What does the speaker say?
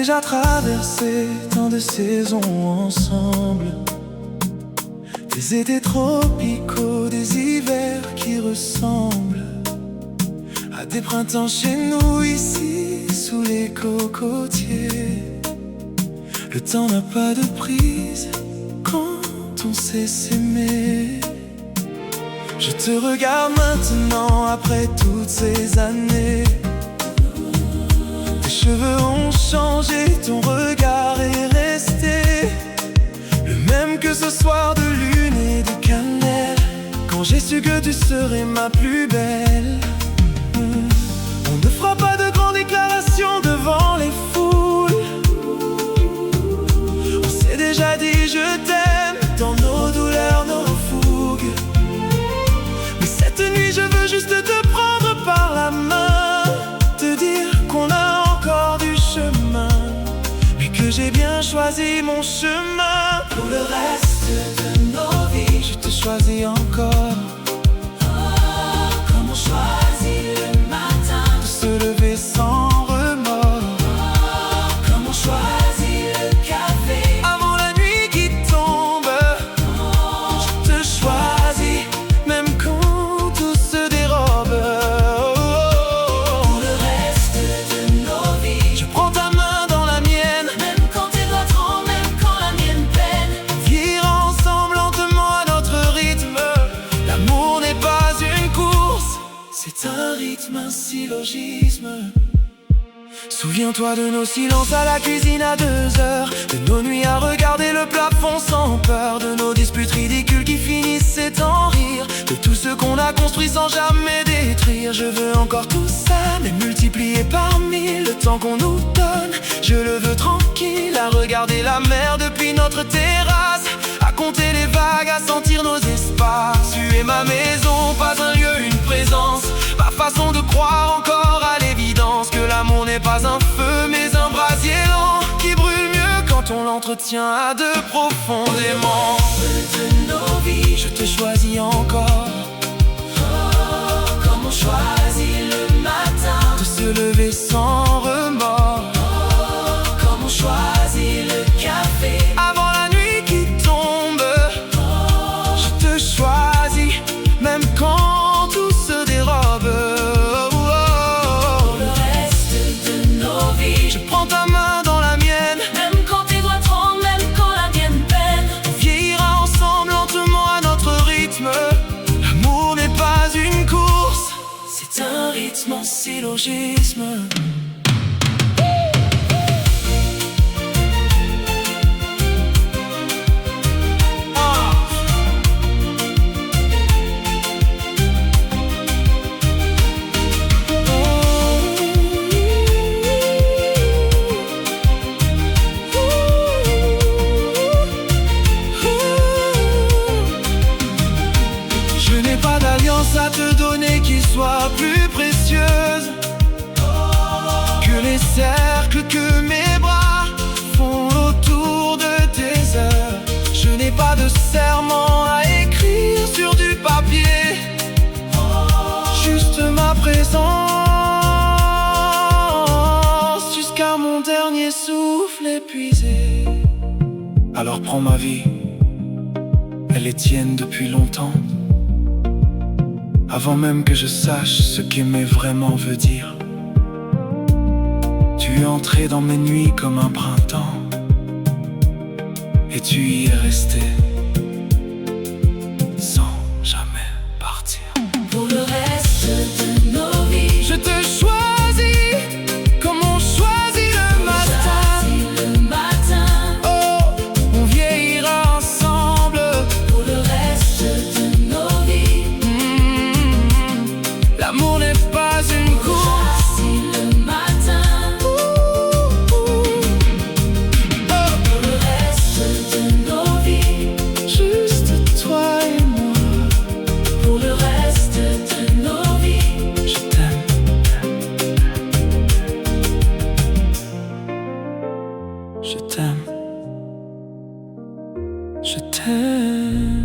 déjà traversé tant de saisons ensemble, des étés tropicaux, des hivers qui ressemblent à des printemps chez nous ici sous les cocotiers. Le temps n'a pas de prise quand on sait s'aimer. Je te regarde maintenant après toutes ces années. Tes cheveux ont changé, ton regard est resté le même que ce soir de lune et de cannelle, quand j'ai su que tu serais ma plus belle. On ne fera pas de grandes déclarations devant les foules. On s'est déjà dit je t'aime dans nos douleurs, nos fougues. Mais cette nuit je veux juste te prendre par la main, te dire qu'on a encore du chemin, mais que j'ai bien choisi mon chemin. Pour le reste de nos vies, je te choisis encore. Comme on choisit le matin de se lever sans remords. Comme on choisit le café avant la nuit qui tombe. Je te choisis même quand tout se dérobe. Pour le reste de nos vies, je prends ta main dans la mienne, même quand tes doigts tremblent, même quand la mienne peine. Vivre ensemble lentement à notre rythme. L'amour n'est pas une course, c'est un rythme, un syllogisme. Souviens-toi de nos silences à la cuisine à 2 heures, de nos nuits à regarder le plafond sans peur, de nos disputes ridicules qui finissaient en rire, de tout ce qu'on a construit sans jamais détruire. Je veux encore tout ça, mais multiplié par 1000. Le temps qu'on nous donne, je le veux tranquille, à regarder la mer depuis notre terrasse, à compter les vagues, à sentir nos espaces. Tu es ma maison, pas un lieu, une présence, ma façon de croire encore à l'évidence que l'amour n'est pas un feu mais un brasier lent qui brûle mieux quand on l'entretient à 2 profondément. De nos vies, je te choisis encore. Comme on choisit le matin de se lever sans remords. Comme on choisit le café avant la nuit qui tombe. Je te choisis même quand tout se dérobe. Pour le reste de nos vies, je prends ta main dans la mienne, même quand tes doigts tremblent, même quand la mienne peine. On vieillira ensemble lentement à notre rythme. L'amour n'est pas une course, c'est un rythme, un syllogisme. Je n'ai pas d'alliance à te donner qui soit plus précieuse que les cercles que mes bras font autour de tes heures. Je n'ai pas de serment à écrire sur du papier, juste ma présence jusqu'à mon dernier souffle épuisé. Alors prends ma vie, elle est tienne depuis longtemps, avant même que je sache ce qu'aimer vraiment veut dire. Tu es entré dans mes nuits comme un printemps, et tu y es resté sans jamais partir. Pour le reste de nos vies, je te choisis comme on choisit le matin. Oh, on vieillira ensemble. Pour le reste de nos vies, l'amour n'est pas une course, le matin. Pour le reste de nos vies, juste toi et moi. Pour le reste de nos vies, je t'aime. Je t'aime. Je t'aime.